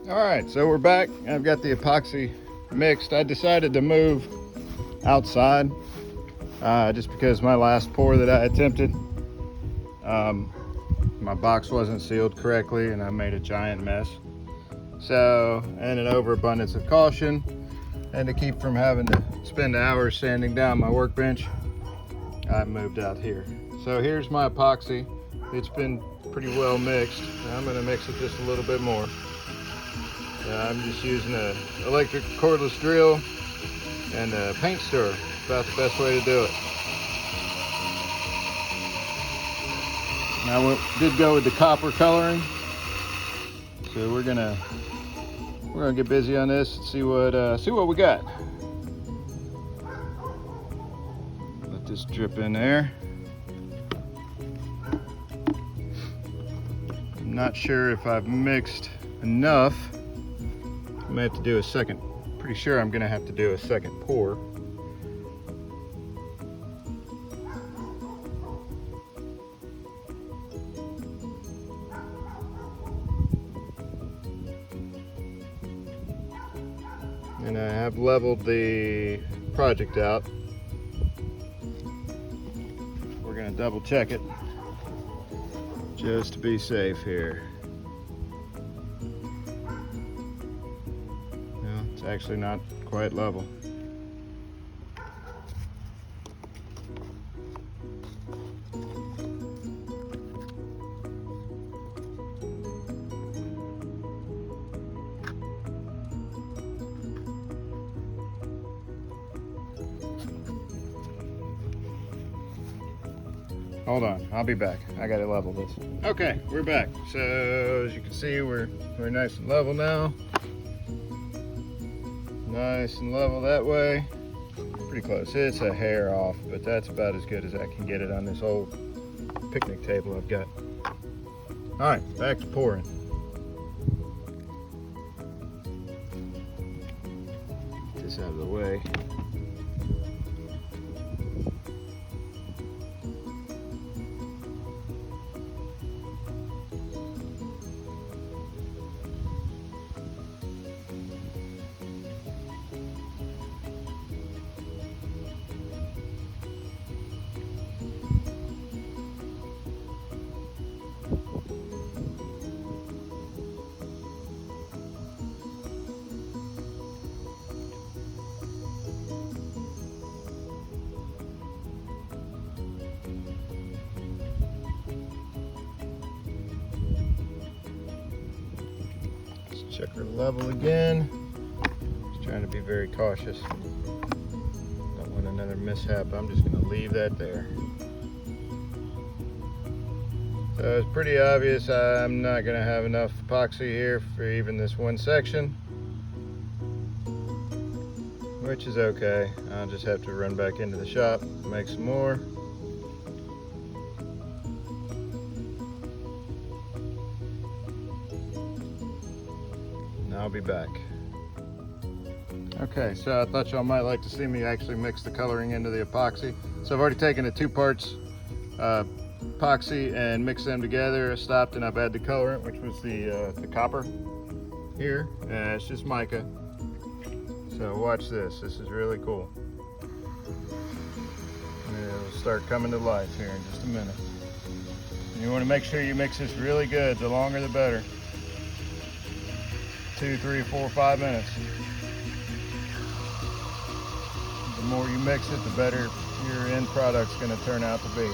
All right, so we're back. I've got the epoxy mixed. I decided to move outside just because my last pour that I attempted, my box wasn't sealed correctly and I made a giant mess. So, in an overabundance of caution and to keep from having to spend hours sanding down my workbench, I moved out here. So here's my epoxy. It's been pretty well mixed. I'm gonna mix it just a little bit more. I'm just using an electric cordless drill and a paint stirrer. About the best way to do it. Now we did go with the copper coloring, so we're gonna get busy on this and see what we got. Let this drip in there. I'm not sure if I've mixed enough. I may have to do a second. Pretty sure I'm gonna have to do a second pour. And I have leveled the project out. We're gonna double check it just to be safe here. It's actually not quite level. Hold on, I'll be back. I gotta level this. Okay, we're back. So as you can see, we're nice and level now. Nice and level that way. Pretty close. It's a hair off, but that's about as good as I can get it on this old picnic table I've got. All right, back to pouring. Get this out of the way. Check her level again. Just trying to be very cautious. Don't want another mishap. I'm just going to leave that there. So it's pretty obvious I'm not going to have enough epoxy here for even this one section, which is okay. I'll just have to run back into the shop, make some more. I'll be back. Okay, so I thought y'all might like to see me actually mix the coloring into the epoxy. So I've already taken the 2 parts epoxy and mixed them together. I stopped and I've added the colorant, which was the copper here. It's just mica. So watch this. This is really cool. It'll start coming to life here in just a minute. And you want to make sure you mix this really good. The longer the better. 2, 3, 4, 5 minutes. The more you mix it, the better your end product's going to turn out to be.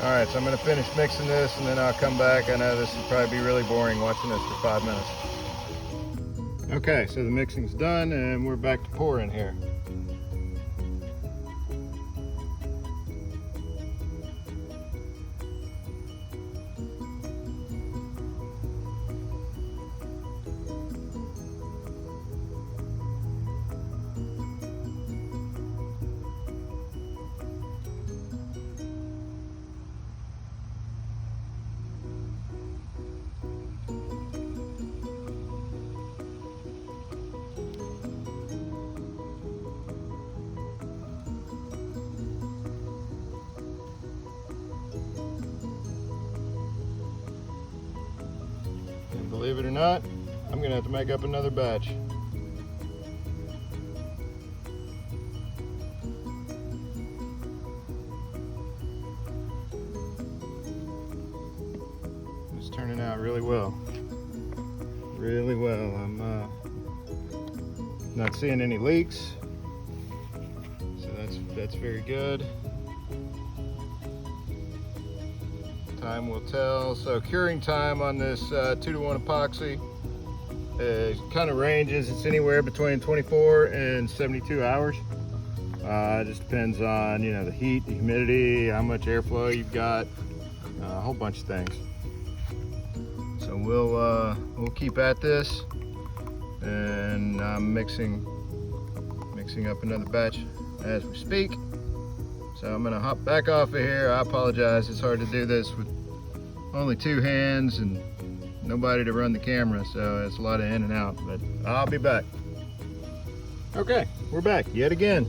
All right, so I'm going to finish mixing this and then I'll come back. I know this will probably be really boring watching this for 5 minutes. Okay, so the mixing's done and we're back to pouring here. believe it or not, I'm gonna have to make up another batch. It's turning out really well. Really well. I'm not seeing any leaks, so that's very good. Time will tell. So curing time on this 2-to-1 epoxy kind of ranges. It's anywhere between 24 and 72 hours. It just depends on, you know, the heat, the humidity, how much airflow you've got, a whole bunch of things. So we'll keep at this, and I'm mixing up another batch as we speak. So I'm gonna hop back off of here. I apologize, it's hard to do this with only 2 hands and nobody to run the camera, so it's a lot of in and out, but I'll be back. Okay, we're back yet again.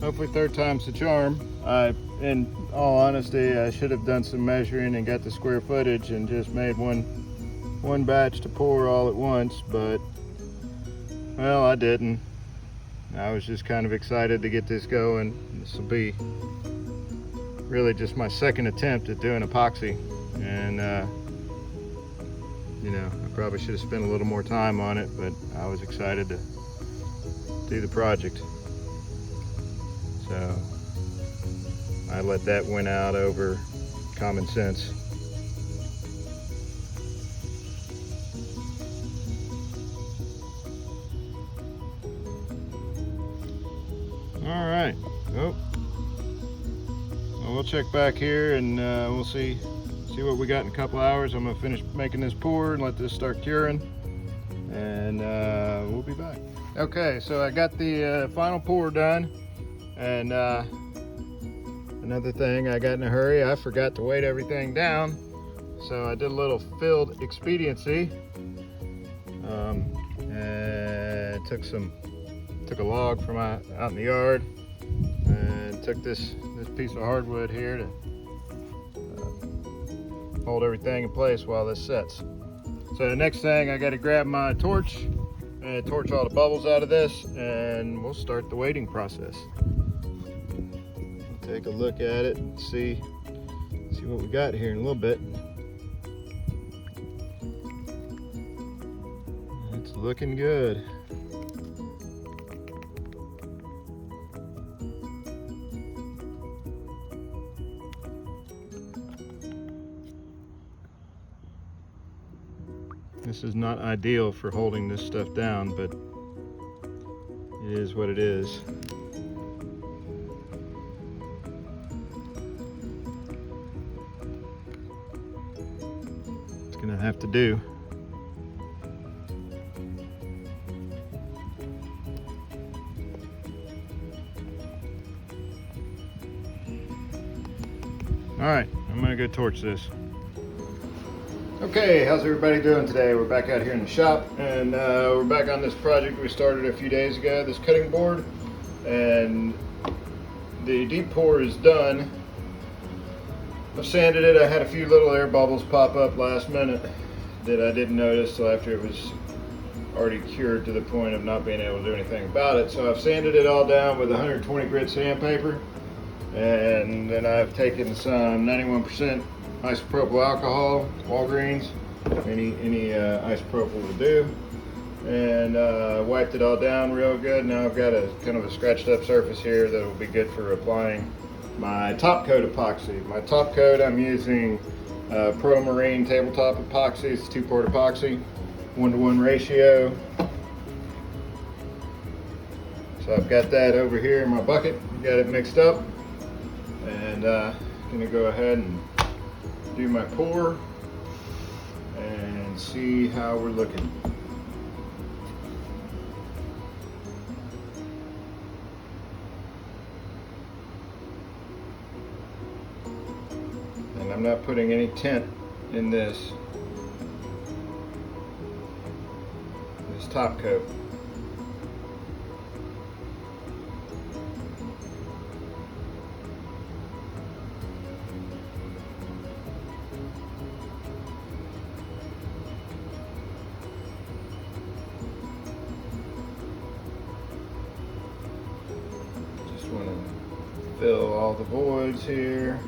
Hopefully 3rd time's the charm. In all honesty, I should have done some measuring and got the square footage and just made one batch to pour all at once, but well, I didn't. I was just kind of excited to get this going. This will be really just my 2nd attempt at doing epoxy, and you know, I probably should have spent a little more time on it, but I was excited to do the project. So I let that win out over common sense. All right. Oh. Well, we'll check back here, and we'll see what we got in a couple hours. I'm gonna finish making this pour and let this start curing, and we'll be back. Okay, so I got the final pour done, and another thing, I got in a hurry. I forgot to weight everything down, so I did a little field expediency, and took a log from out in the yard, and took this piece of hardwood here to hold everything in place while this sets. So the next thing, I got to grab my torch and torch all the bubbles out of this, and we'll start the weighting process. Take a look at it and see what we got here in a little bit. It's looking good. This is not ideal for holding this stuff down, but it is what it is. It's gonna have to do. All right, I'm gonna go torch this. Okay, how's everybody doing today? We're back out here in the shop, and we're back on this project we started a few days ago, this cutting board, and the deep pour is done. I've sanded it. I had a few little air bubbles pop up last minute that I didn't notice till after it was already cured to the point of not being able to do anything about it. So I've sanded it all down with 120 grit sandpaper, and then I've taken some 91% isopropyl alcohol, Walgreens, any isopropyl will do, and wiped it all down real good. Now I've got a kind of a scratched up surface here that will be good for applying my top coat epoxy. My top coat, I'm using Pro Marine tabletop epoxy. It's 2-port epoxy, 1-to-1 ratio. So I've got that over here in my bucket, got it mixed up, and gonna go ahead and do my pour and see how we're looking. And I'm not putting any tint in this top coat. fill all the voids here.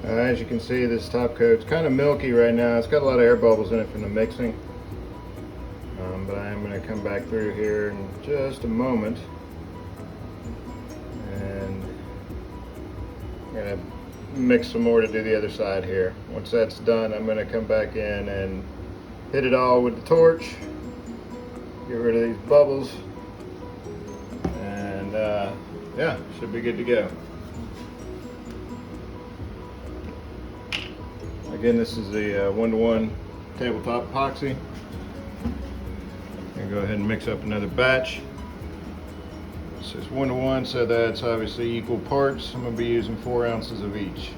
As you can see, this top coat's kind of milky right now. It's got a lot of air bubbles in it from the mixing. But I am going to come back through here in just a moment. And I'm going to mix some more to do the other side here. Once that's done, I'm going to come back in and hit it all with the torch. Get rid of these bubbles. And yeah, should be good to go. Again, this is the 1-to-1 tabletop epoxy. I'm going to go ahead and mix up another batch. This is 1-to-1, so that's obviously equal parts. I'm going to be using 4 ounces of each.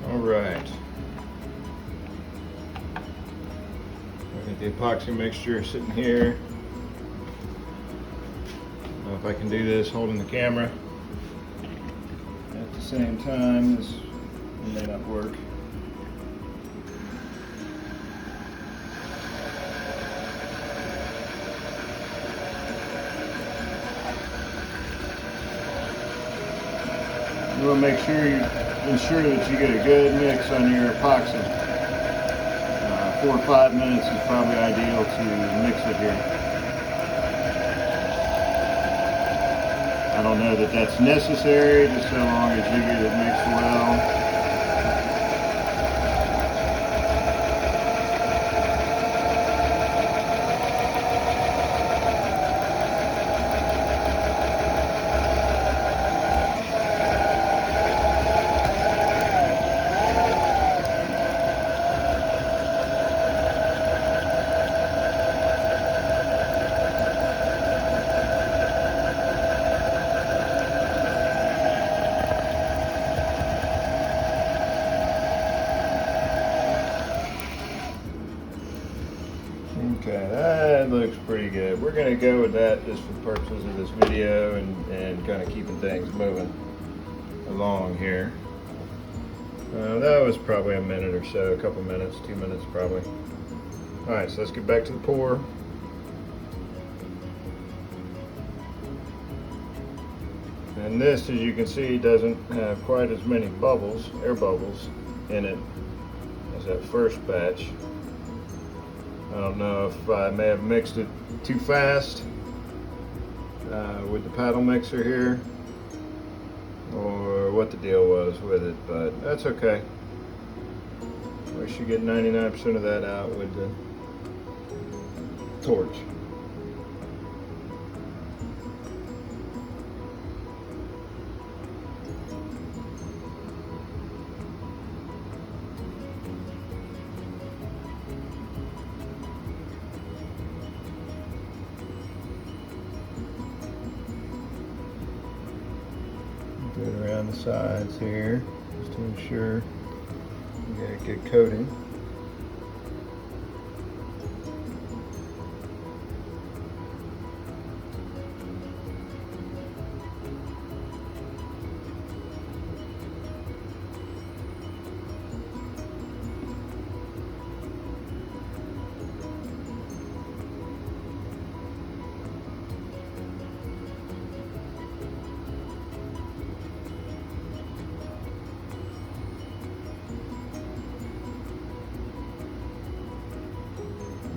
Alright, I got the epoxy mixture sitting here. I don't know if I can do this holding the camera at the same time. This may not work. You want to make sure you ensure that you get a good mix on your epoxy. 4 or 5 minutes is probably ideal to mix it here. I don't know that that's necessary, just so long as you get it mixed well. Okay, that looks pretty good. We're going to go with that just for the purposes of this video and kind of keeping things moving along here. That was probably a minute or so, a couple minutes, 2 minutes probably. Alright, so let's get back to the pour. And this, as you can see, doesn't have quite as many bubbles, air bubbles, in it as that first batch. I don't know if I may have mixed it too fast with the paddle mixer here, or what the deal was with it, but that's okay. We should get 99% of that out with the torch. Do it around the sides here, just to ensure you get a good coating.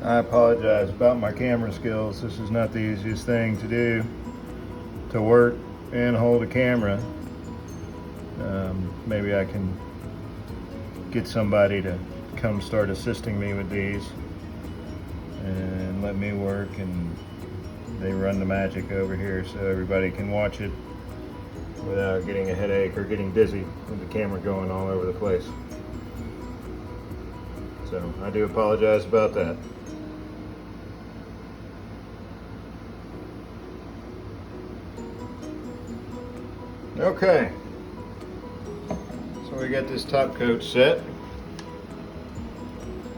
I apologize about my camera skills. This is not the easiest thing to do, to work and hold a camera. Maybe I can get somebody to come start assisting me with these and let me work, and they run the magic over here so everybody can watch it without getting a headache or getting dizzy with the camera going all over the place. So I do apologize about that. Okay, so we got this top coat set,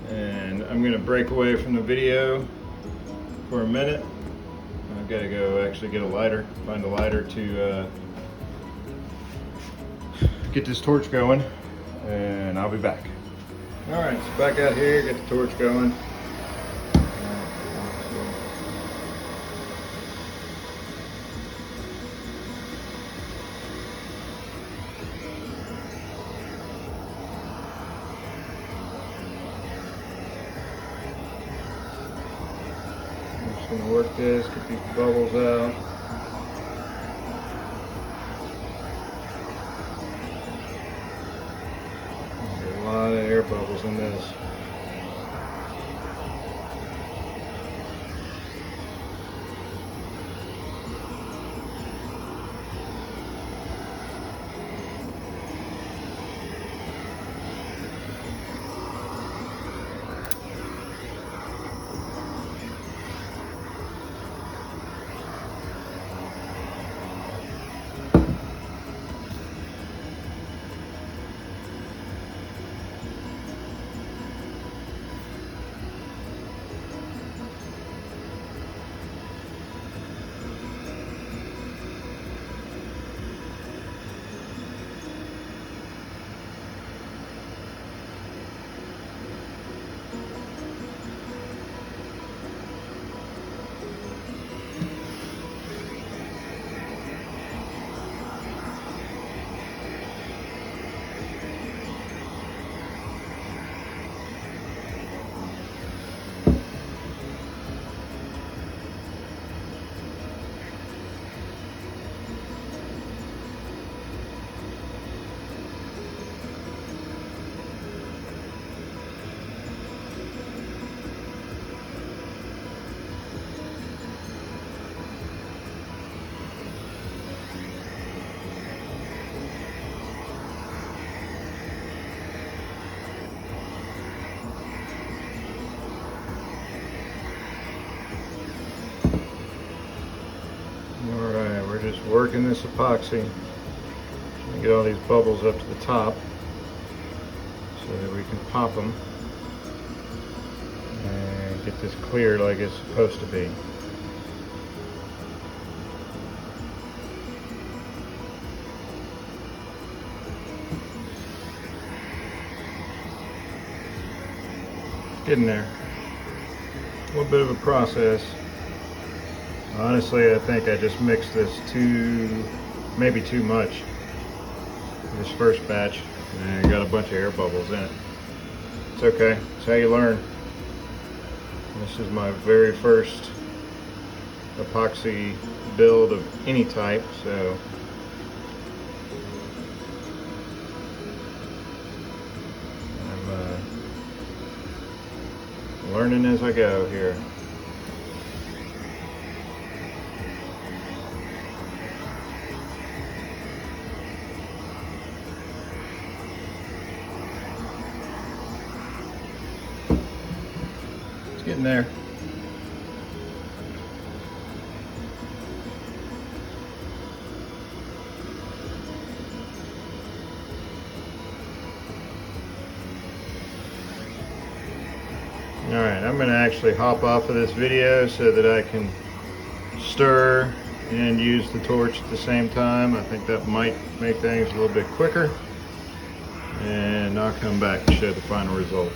and I'm going to break away from the video for a minute. I've got to go actually get a lighter, find a lighter to get this torch going, and I'll be back. Alright, so back out here, get the torch going. I'm just going to work this, get these bubbles out. There's a lot of air bubbles in this. Alright, we're just working this epoxy and get all these bubbles up to the top so that we can pop them and get this cleared like it's supposed to be. Getting there. A little bit of a process. Honestly, I think I just mixed this maybe too much. This first batch, and got a bunch of air bubbles in it. It's okay, it's how you learn. This is my very first epoxy build of any type, so I'm learning as I go here. Getting there. Alright, I'm going to actually hop off of this video so that I can stir and use the torch at the same time. I think that might make things a little bit quicker, and I'll come back and show the final result.